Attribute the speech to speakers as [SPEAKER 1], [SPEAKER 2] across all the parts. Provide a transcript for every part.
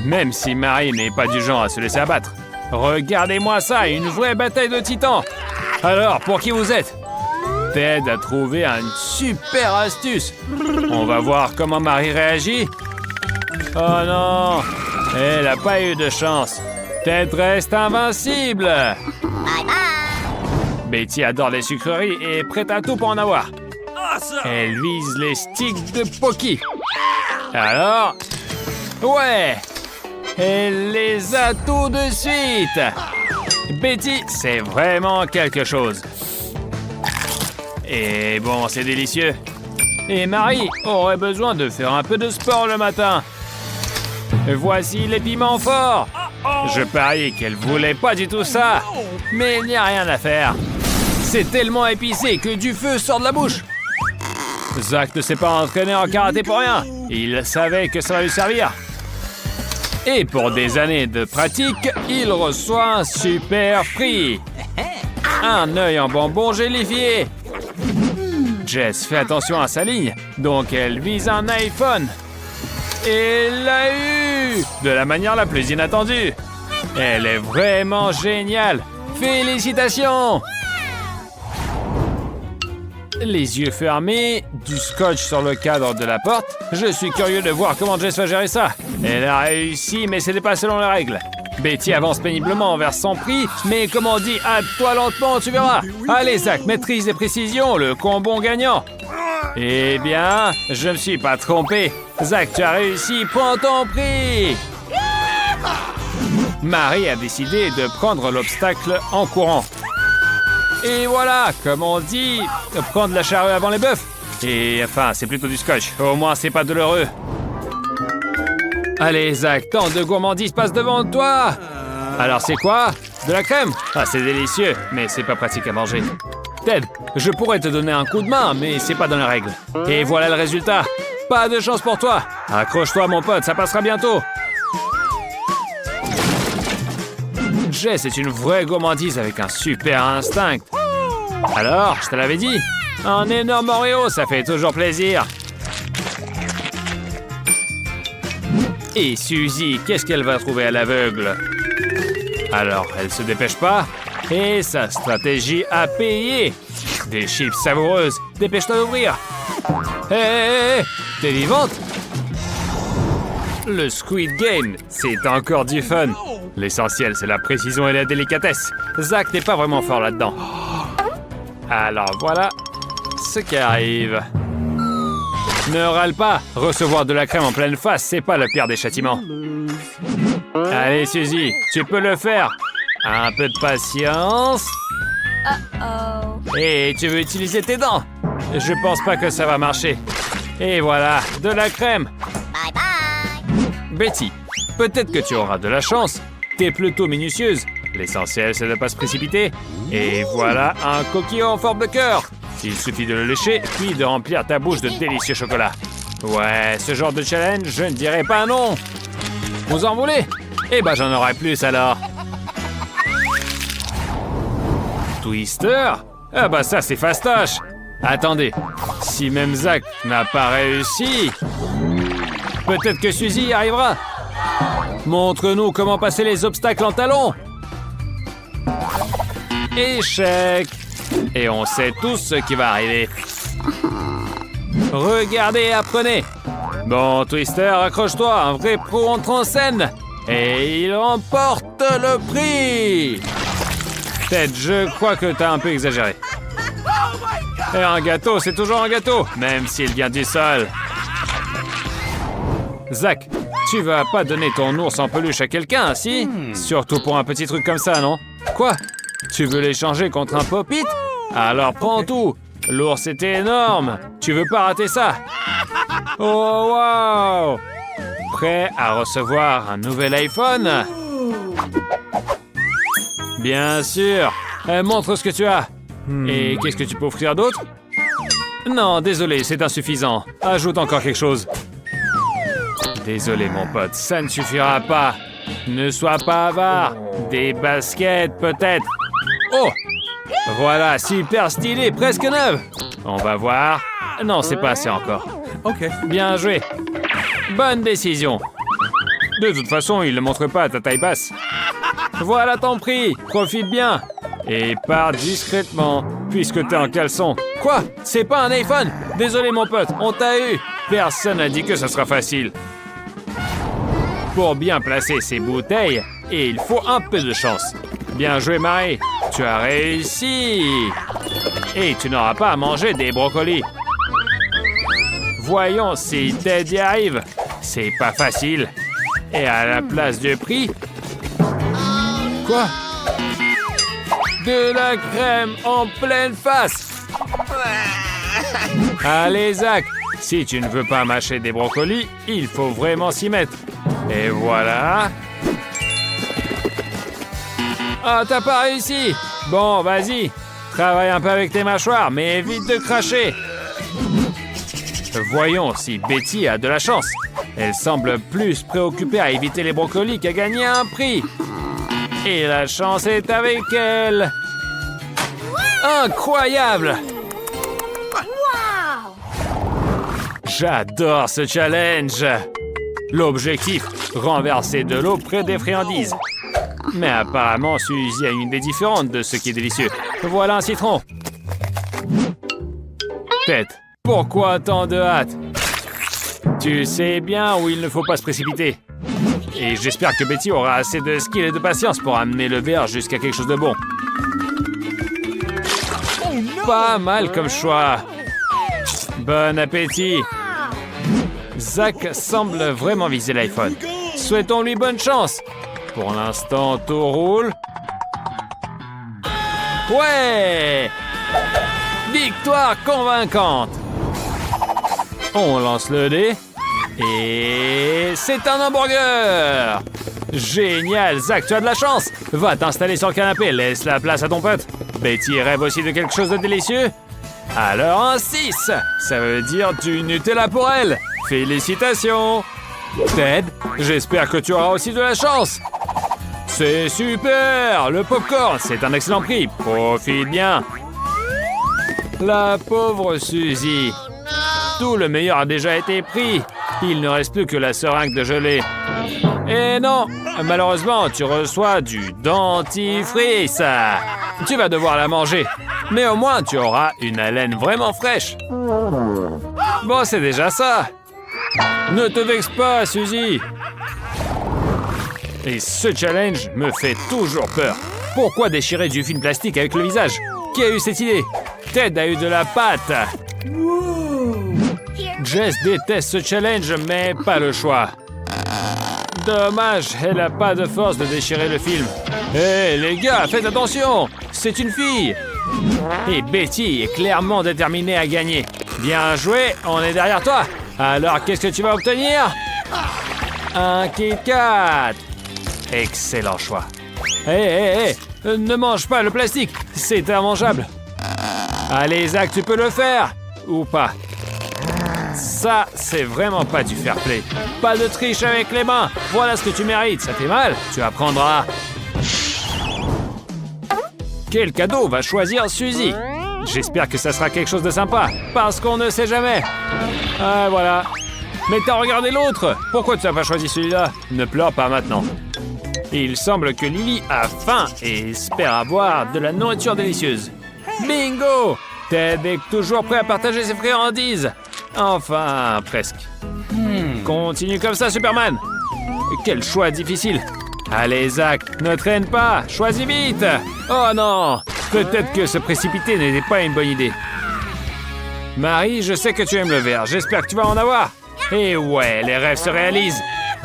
[SPEAKER 1] Même si Marie n'est pas du genre à se laisser abattre. Regardez-moi ça, une vraie bataille de titans. Alors, pour qui vous êtes? Ted a trouvé une super astuce. On va voir comment Marie réagit. Oh non, elle n'a pas eu de chance. Ted reste invincible.
[SPEAKER 2] Bye bye.
[SPEAKER 1] Betty adore les sucreries et est prête à tout pour en avoir. Elle vise les sticks de Pocky. Alors, ouais, elle les a tout de suite. Betty, c'est vraiment quelque chose. Et bon, c'est délicieux. Et Marie aurait besoin de faire un peu de sport le matin. Voici les piments forts. Je parie qu'elle voulait pas du tout ça. Mais il n'y a rien à faire. C'est tellement épicé que du feu sort de la bouche. Zach ne s'est pas entraîné en karaté pour rien. Il savait que ça va lui servir. Et pour des années de pratique, il reçoit un super prix. Un œil en bonbon gélifié. Jess fait attention à sa ligne, donc elle vise un iPhone. Et l'a eu de la manière la plus inattendue. Elle est vraiment géniale. Félicitations! Les yeux fermés, du scotch sur le cadre de la porte. Je suis curieux de voir comment Jess va gérer ça. Elle a réussi, mais ce n'est pas selon les règles. Betty avance péniblement vers son prix, mais comme on dit, hâte-toi lentement, tu verras. Allez, Zach, maîtrise et précision, le combo gagnant. Eh bien, je me suis pas trompé. Zach, tu as réussi, prends ton prix. Marie a décidé de prendre l'obstacle en courant. Et voilà, comme on dit, prendre la charrue avant les bœufs. Et enfin, c'est plutôt du scotch. Au moins, c'est pas douloureux. Allez, Zach, tant de gourmandises passent devant toi. Alors, c'est quoi? De la crème? Ah, c'est délicieux, mais c'est pas pratique à manger. Ted, je pourrais te donner un coup de main, mais c'est pas dans les règles. Et voilà le résultat. Pas de chance pour toi. Accroche-toi, mon pote, ça passera bientôt. Jess est une vraie gourmandise avec un super instinct. Alors, je te l'avais dit, un énorme Oreo, ça fait toujours plaisir. Et Suzy, qu'est-ce qu'elle va trouver à l'aveugle? Alors, elle se dépêche pas. Et sa stratégie a payé. Des chips savoureuses. Dépêche-toi d'ouvrir. Hé, t'es vivante? Le Squid Game, c'est encore du fun. L'essentiel, c'est la précision et la délicatesse. Zach n'est pas vraiment fort là-dedans. Alors voilà ce qui arrive. Ne râle pas. Recevoir de la crème en pleine face, c'est pas le pire des châtiments. Allez, Suzy, tu peux le faire. Un peu de patience. Et tu veux utiliser tes dents? Je pense pas que ça va marcher. Et voilà, de la crème.
[SPEAKER 2] Bye bye.
[SPEAKER 1] Betty, peut-être que tu auras de la chance. T'es plutôt minutieuse. L'essentiel, c'est de ne pas se précipiter. Et voilà un coquillon en forme de cœur. Il suffit de le lécher, puis de remplir ta bouche de délicieux chocolat. Ouais, ce genre de challenge, je ne dirais pas non. Vous en voulez? Eh ben, j'en aurai plus alors. Twister? Ah bah ça, c'est fastoche. Attendez, si même Zach n'a pas réussi, peut-être que Suzy y arrivera. Montre-nous comment passer les obstacles en talons. Échec. Et on sait tous ce qui va arriver. Regardez et apprenez. Bon, Twister, accroche-toi, un vrai pro entre en scène. Et il remporte le prix. Ted, je crois que t'as un peu exagéré. Et un gâteau, c'est toujours un gâteau, même s'il vient du sol. Zach, tu vas pas donner ton ours en peluche à quelqu'un, si? Surtout pour un petit truc comme ça, non? Quoi? Tu veux l'échanger contre un pop-it? Alors prends tout. L'ours est énorme. Tu veux pas rater ça? Oh, wow! Prêt à recevoir un nouvel iPhone? Bien sûr. Montre ce que tu as. Et qu'est-ce que tu peux offrir d'autre? Non, désolé, c'est insuffisant. Ajoute encore quelque chose. Désolé, mon pote, ça ne suffira pas. Ne sois pas avare. Des baskets, peut-être. Oh! Voilà, super stylé, presque neuve. On va voir. Non, c'est pas assez encore.
[SPEAKER 3] OK.
[SPEAKER 1] Bien joué. Bonne décision. De toute façon, il ne montre pas à ta taille basse. Voilà ton prix. Profite bien. Et pars discrètement, puisque t'es en caleçon. Quoi? C'est pas un iPhone? Désolé mon pote, on t'a eu. Personne n'a dit que ça sera facile. Pour bien placer ces bouteilles, il faut un peu de chance. Bien joué Marie, tu as réussi. Et tu n'auras pas à manger des brocolis. Voyons si Ted y arrive. C'est pas facile. Et à la place du prix... Quoi? De la crème en pleine face. Allez Zach, si tu ne veux pas mâcher des brocolis, il faut vraiment s'y mettre. Et voilà. Ah, t'as pas réussi. Bon, vas-y. Travaille un peu avec tes mâchoires, mais évite de cracher. Voyons si Betty a de la chance. Elle semble plus préoccupée à éviter les brocolis qu'à gagner un prix. Et la chance est avec elle. Incroyable! J'adore ce challenge. L'objectif, renverser de l'eau près des friandises. Mais apparemment, Suzy a une idée différente de ce qui est délicieux. Voilà un citron. Tête, pourquoi tant de hâte? Tu sais bien où il ne faut pas se précipiter. Et j'espère que Betty aura assez de skill et de patience pour amener le verre jusqu'à quelque chose de bon. Pas mal comme choix. Bon appétit. Zach semble vraiment viser l'iPhone. Souhaitons-lui bonne chance. Pour l'instant, tout roule. Ouais! Victoire convaincante. On lance le dé. Et c'est un hamburger! Génial, Zach, tu as de la chance! Va t'installer sur le canapé, laisse la place à ton pote. Betty rêve aussi de quelque chose de délicieux? Alors un 6! Ça veut dire du Nutella pour elle! Félicitations! Ted, j'espère que tu auras aussi de la chance! C'est super! Le popcorn, c'est un excellent prix. Profite bien! La pauvre Suzy. Tout le meilleur a déjà été pris. Il ne reste plus que la seringue de gelée. Et non, malheureusement, tu reçois du dentifrice. Tu vas devoir la manger. Mais au moins, tu auras une haleine vraiment fraîche. Bon, c'est déjà ça. Ne te vexe pas, Suzy. Et ce challenge me fait toujours peur. Pourquoi déchirer du film plastique avec le visage? Qui a eu cette idée? Ted a eu de la pâte. Jess déteste ce challenge, mais pas le choix. Dommage, elle n'a pas de force de déchirer le film. Hé, les gars, faites attention! C'est une fille! Et Betty est clairement déterminée à gagner. Bien joué, on est derrière toi. Alors, qu'est-ce que tu vas obtenir? Un Kit Kat! Excellent choix. Hé, ne mange pas le plastique, c'est immangeable. Allez, Zach, tu peux le faire. Ou pas. Ça, c'est vraiment pas du fair play. Pas de triche avec les mains. Voilà ce que tu mérites. Ça fait mal. Tu apprendras. Quel cadeau va choisir Suzy? J'espère que ça sera quelque chose de sympa. Parce qu'on ne sait jamais. Ah, voilà. Mais t'as regardé l'autre. Pourquoi tu n'as pas choisi celui-là? Ne pleure pas maintenant. Il semble que Lily a faim et espère avoir de la nourriture délicieuse. Bingo! Ted est toujours prêt à partager ses friandises. Enfin, presque. Continue comme ça, Superman. Quel choix difficile. Allez, Zach, ne traîne pas. Choisis vite. Oh non. Peut-être que se précipiter n'était pas une bonne idée. Marie, je sais que tu aimes le vert. J'espère que tu vas en avoir. Et ouais, les rêves se réalisent.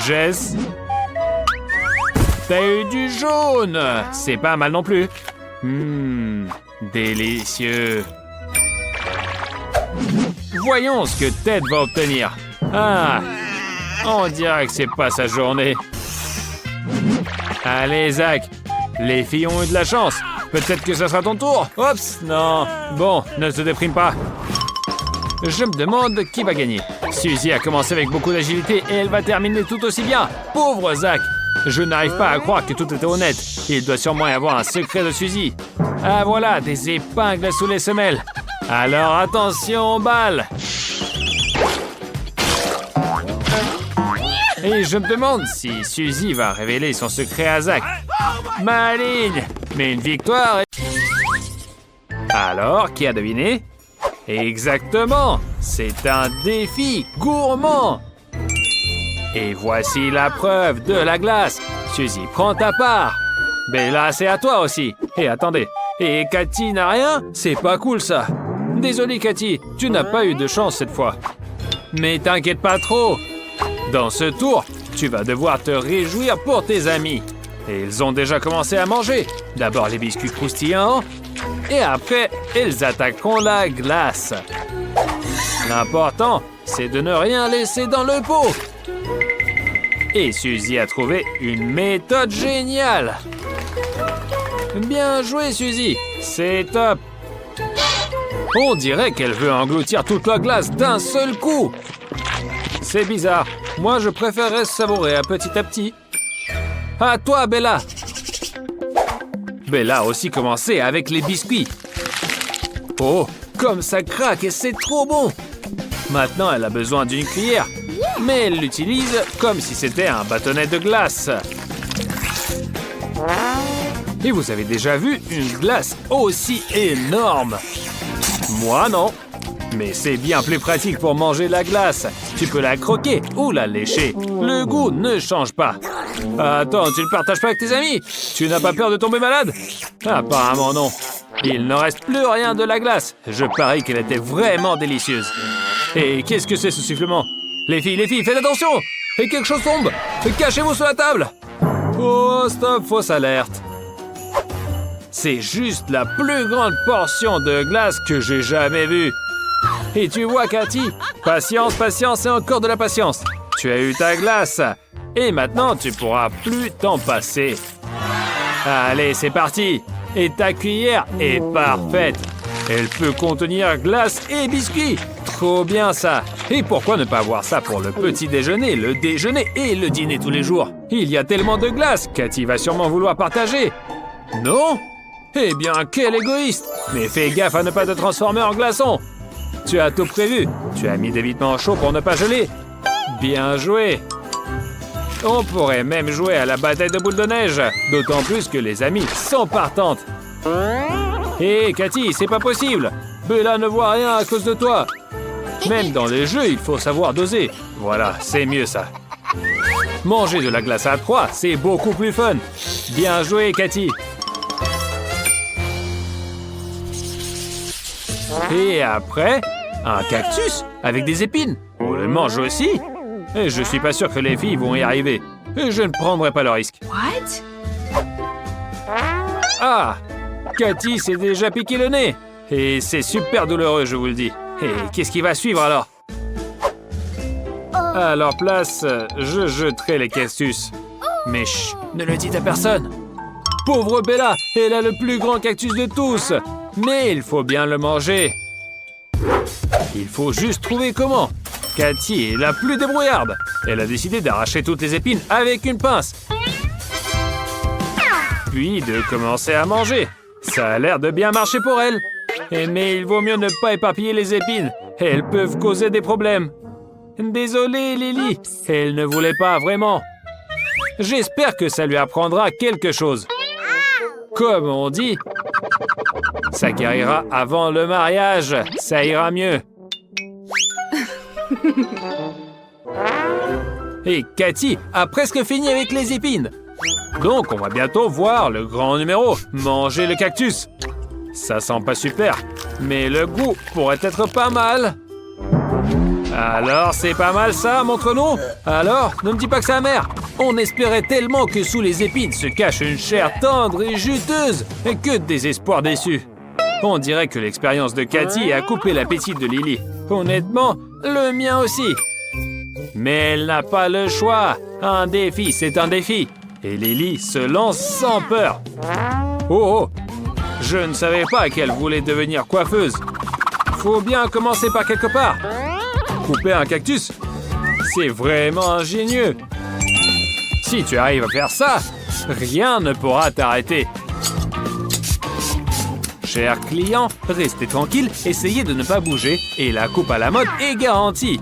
[SPEAKER 1] Jess, t'as eu du jaune. C'est pas mal non plus. Délicieux. Voyons ce que Ted va obtenir. Ah, on dirait que c'est pas sa journée. Allez, Zach, les filles ont eu de la chance. Peut-être que ça sera ton tour. Oups, non. Bon, ne te déprime pas. Je me demande qui va gagner. Suzy a commencé avec beaucoup d'agilité et elle va terminer tout aussi bien. Pauvre Zach. Je n'arrive pas à croire que tout était honnête. Il doit sûrement y avoir un secret de Suzy. Ah voilà, des épingles sous les semelles. Alors attention aux balles. Et je me demande si Suzy va révéler son secret à Zach. Maligne! Mais une victoire est... Alors, qui a deviné? Exactement! C'est un défi gourmand! Et voici la preuve de la glace. Suzy, prends ta part. Bella, c'est à toi aussi. Et attendez, et Cathy n'a rien? C'est pas cool ça. Désolé Cathy, tu n'as pas eu de chance cette fois. Mais t'inquiète pas trop. Dans ce tour, tu vas devoir te réjouir pour tes amis. Et ils ont déjà commencé à manger. D'abord les biscuits croustillants. Et après, ils attaqueront la glace. L'important, c'est de ne rien laisser dans le pot. Et Suzy a trouvé une méthode géniale. Bien joué, Suzy. C'est top. On dirait qu'elle veut engloutir toute la glace d'un seul coup. C'est bizarre. Moi, je préférerais savourer petit à petit. À toi, Bella. Bella a aussi commencé avec les biscuits. Oh, comme ça craque et c'est trop bon. Maintenant, elle a besoin d'une cuillère. Mais elle l'utilise comme si c'était un bâtonnet de glace. Et vous avez déjà vu une glace aussi énorme? Moi, non. Mais c'est bien plus pratique pour manger la glace. Tu peux la croquer ou la lécher. Le goût ne change pas. Attends, tu ne partages pas avec tes amis? Tu n'as pas peur de tomber malade? Apparemment non. Il ne reste plus rien de la glace. Je parie qu'elle était vraiment délicieuse. Et qu'est-ce que c'est ce sifflement? Les filles, faites attention! Et quelque chose tombe! Cachez-vous sous la table! Oh, stop, fausse alerte. C'est juste la plus grande portion de glace que j'ai jamais vue. Et tu vois, Cathy, patience et encore de la patience. Tu as eu ta glace. Et maintenant, tu pourras plus t'en passer. Allez, c'est parti. Et ta cuillère est parfaite. Elle peut contenir glace et biscuits. Trop bien ça. Et pourquoi ne pas avoir ça pour le petit déjeuner, le déjeuner et le dîner tous les jours? Il y a tellement de glace, Cathy va sûrement vouloir partager. Non? Eh bien, quel égoïste. Mais fais gaffe à ne pas te transformer en glaçon. Tu as tout prévu. Tu as mis des vêtements chauds pour ne pas geler. Bien joué. On pourrait même jouer à la bataille de boules de neige. D'autant plus que les amis sont partantes. Hé, Cathy, c'est pas possible. Bella ne voit rien à cause de toi. Même dans les jeux, il faut savoir doser. Voilà, c'est mieux ça. Manger de la glace à 3, c'est beaucoup plus fun. Bien joué, Cathy. Et après, un cactus avec des épines. On le mange aussi. Et je suis pas sûr que les filles vont y arriver. Et je ne prendrai pas le risque.
[SPEAKER 3] What?
[SPEAKER 1] Ah! Cathy s'est déjà piqué le nez. Et c'est super douloureux, je vous le dis. Et qu'est-ce qui va suivre alors? À leur place, je jeterai les cactus. Mais chut, ne le dites à personne. Pauvre Bella, elle a le plus grand cactus de tous. Mais il faut bien le manger. Il faut juste trouver comment. Cathy est la plus débrouillarde. Elle a décidé d'arracher toutes les épines avec une pince. Puis de commencer à manger. Ça a l'air de bien marcher pour elle. Mais il vaut mieux ne pas éparpiller les épines. Elles peuvent causer des problèmes. Désolée, Lily. Elle ne voulait pas vraiment. J'espère que ça lui apprendra quelque chose. Comme on dit, ça guérira avant le mariage. Ça ira mieux. Et Cathy a presque fini avec les épines. Donc on va bientôt voir le grand numéro, manger le cactus. Ça sent pas super, mais le goût pourrait être pas mal. Alors, c'est pas mal ça, montre-nous. Alors, ne me dis pas que c'est amer. On espérait tellement que sous les épines se cache une chair tendre et juteuse. Et que de désespoir déçu. On dirait que l'expérience de Cathy a coupé l'appétit de Lily. Honnêtement, le mien aussi. Mais elle n'a pas le choix. Un défi, c'est un défi. Et Lily se lance sans peur. Oh, je ne savais pas qu'elle voulait devenir coiffeuse. Faut bien commencer par quelque part. Couper un cactus, c'est vraiment ingénieux. Si tu arrives à faire ça, rien ne pourra t'arrêter. Chers clients, restez tranquilles, essayez de ne pas bouger et la coupe à la mode est garantie.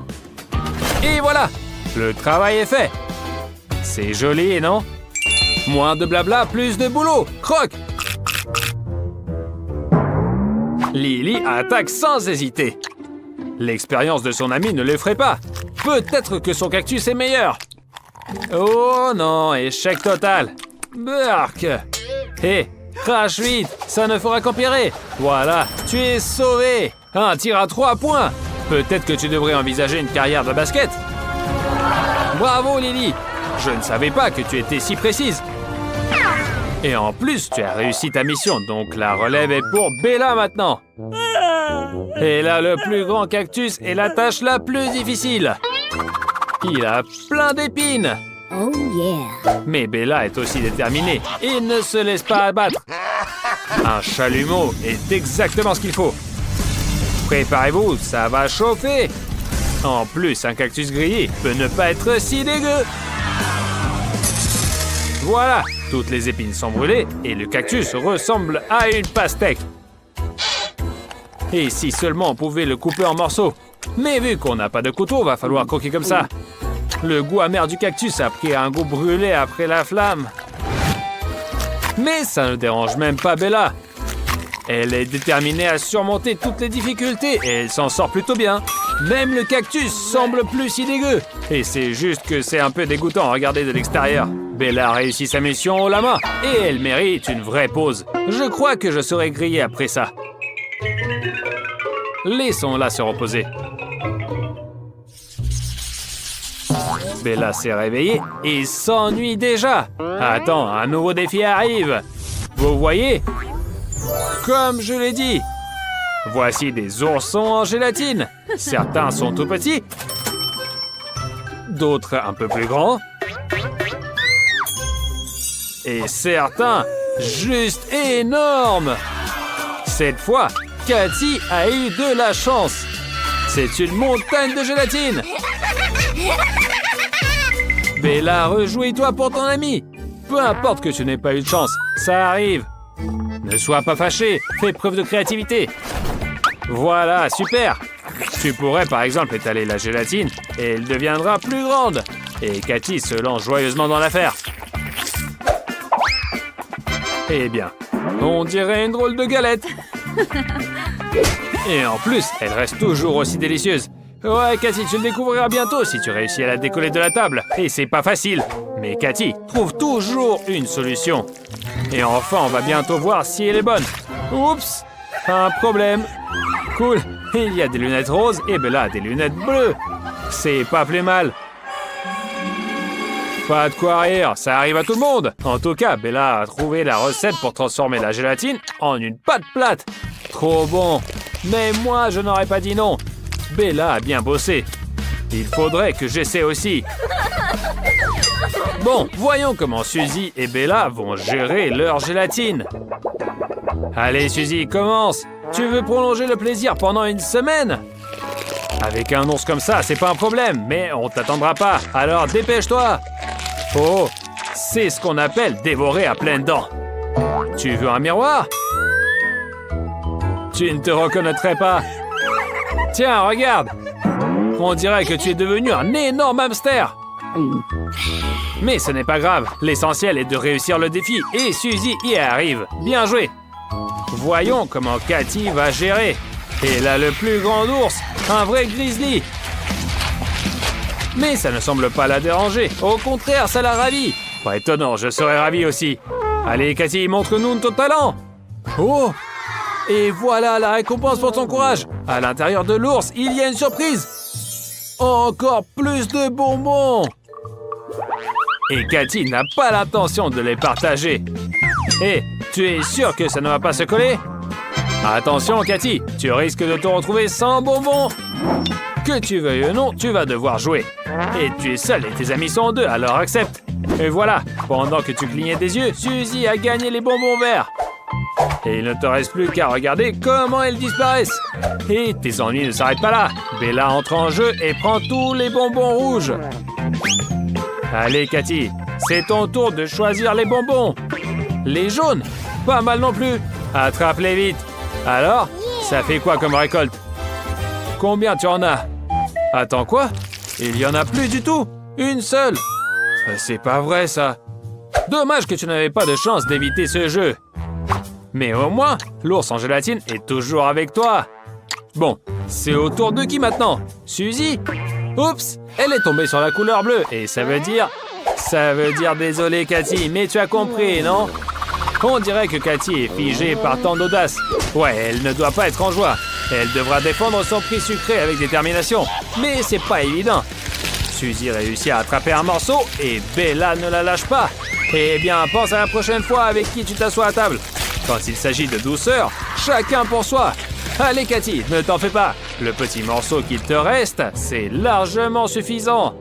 [SPEAKER 1] Et voilà, le travail est fait. C'est joli, non? Moins de blabla, plus de boulot. Croque! Lily attaque sans hésiter. L'expérience de son ami ne l'effraie pas. Peut-être que son cactus est meilleur. Oh non, échec total. Burk! Hé, crache vite, ça ne fera qu'empirer. Voilà, tu es sauvé. Un tir à 3 points. Peut-être que tu devrais envisager une carrière de basket. Bravo Lily. Je ne savais pas que tu étais si précise. Et en plus, tu as réussi ta mission, donc la relève est pour Bella maintenant. Et là, le plus grand cactus est la tâche la plus difficile. Il a plein d'épines.
[SPEAKER 2] Oh yeah.
[SPEAKER 1] Mais Bella est aussi déterminée et ne se laisse pas abattre. Un chalumeau est exactement ce qu'il faut. Préparez-vous, ça va chauffer. En plus, un cactus grillé peut ne pas être si dégueu. Voilà, toutes les épines sont brûlées et le cactus ressemble à une pastèque. Et si seulement on pouvait le couper en morceaux. Mais vu qu'on n'a pas de couteau, va falloir croquer comme ça. Le goût amer du cactus a pris un goût brûlé après la flamme. Mais ça ne dérange même pas Bella. Elle est déterminée à surmonter toutes les difficultés et elle s'en sort plutôt bien. Même le cactus semble plus si dégueu. Et c'est juste que c'est un peu dégoûtant à regarder de l'extérieur. Bella a réussi sa mission haut la main et elle mérite une vraie pause. Je crois que je serai grillée après ça. Laissons-la se reposer. Bella s'est réveillée et s'ennuie déjà. Attends, un nouveau défi arrive. Vous voyez? Comme je l'ai dit. Voici des oursons en gélatine. Certains sont tout petits. D'autres un peu plus grands. Et certains juste énormes. Cette fois, Cathy a eu de la chance. C'est une montagne de gélatine. Bella, rejouis-toi pour ton ami. Peu importe que tu n'aies pas eu de chance, ça arrive. Ne sois pas fâché, fais preuve de créativité. Voilà, super. Tu pourrais par exemple étaler la gélatine et elle deviendra plus grande. Et Cathy se lance joyeusement dans l'affaire. Eh bien, on dirait une drôle de galette. Et en plus, elle reste toujours aussi délicieuse. Ouais, Cathy, tu le découvriras bientôt si tu réussis à la décoller de la table. Et c'est pas facile. Mais Cathy trouve toujours une solution. Et enfin, on va bientôt voir si elle est bonne. Oups, un problème. Cool, il y a des lunettes roses et Bella a des lunettes bleues. C'est pas plus mal. Pas de quoi rire, ça arrive à tout le monde. En tout cas, Bella a trouvé la recette pour transformer la gélatine en une pâte plate. Trop bon. Mais moi, je n'aurais pas dit non. Bella a bien bossé. Il faudrait que j'essaie aussi. Bon, voyons comment Suzy et Bella vont gérer leur gélatine. Allez, Suzy, commence. Tu veux prolonger le plaisir pendant une semaine? Avec un ours comme ça, c'est pas un problème, mais on t'attendra pas. Alors dépêche-toi. Oh, c'est ce qu'on appelle dévorer à pleines dents. Tu veux un miroir? Tu ne te reconnaîtrais pas. Tiens, regarde. On dirait que tu es devenu un énorme hamster. Mais ce n'est pas grave. L'essentiel est de réussir le défi et Suzy y arrive. Bien joué. Voyons comment Cathy va gérer. Et là, le plus grand ours, un vrai grizzly. Mais ça ne semble pas la déranger. Au contraire, ça la ravit. Pas étonnant, je serais ravi aussi. Allez, Cathy, montre-nous ton talent. Oh! Et voilà la récompense pour ton courage. À l'intérieur de l'ours, il y a une surprise. Encore plus de bonbons. Et Cathy n'a pas l'intention de les partager. Hé, tu es sûr que ça ne va pas se coller? Attention, Cathy, tu risques de te retrouver sans bonbons. Que tu veuilles ou non, tu vas devoir jouer. Et tu es seul et tes amis sont deux, alors accepte. Et voilà, pendant que tu clignais des yeux, Suzy a gagné les bonbons verts. Et il ne te reste plus qu'à regarder comment elles disparaissent. Et tes ennuis ne s'arrêtent pas là. Bella entre en jeu et prend tous les bonbons rouges. Allez, Cathy, c'est ton tour de choisir les bonbons. Les jaunes, pas mal non plus. Attrape-les vite. Alors, ça fait quoi comme récolte? Combien tu en as? Attends, quoi? Il y en a plus du tout. Une seule. C'est pas vrai, ça. Dommage que tu n'avais pas de chance d'éviter ce jeu. Mais au moins, l'ours en gélatine est toujours avec toi. Bon, c'est au tour de qui maintenant? Suzy? Oups, elle est tombée sur la couleur bleue et ça veut dire désolé Cathy, mais tu as compris, non? On dirait que Cathy est figée par tant d'audace. Ouais, elle ne doit pas être en joie. Elle devra défendre son prix sucré avec détermination. Mais c'est pas évident. Suzy réussit à attraper un morceau et Bella ne la lâche pas. Eh bien, pense à la prochaine fois avec qui tu t'assois à table. Quand il s'agit de douceur, chacun pour soi. Allez Cathy, ne t'en fais pas. Le petit morceau qu'il te reste, c'est largement suffisant.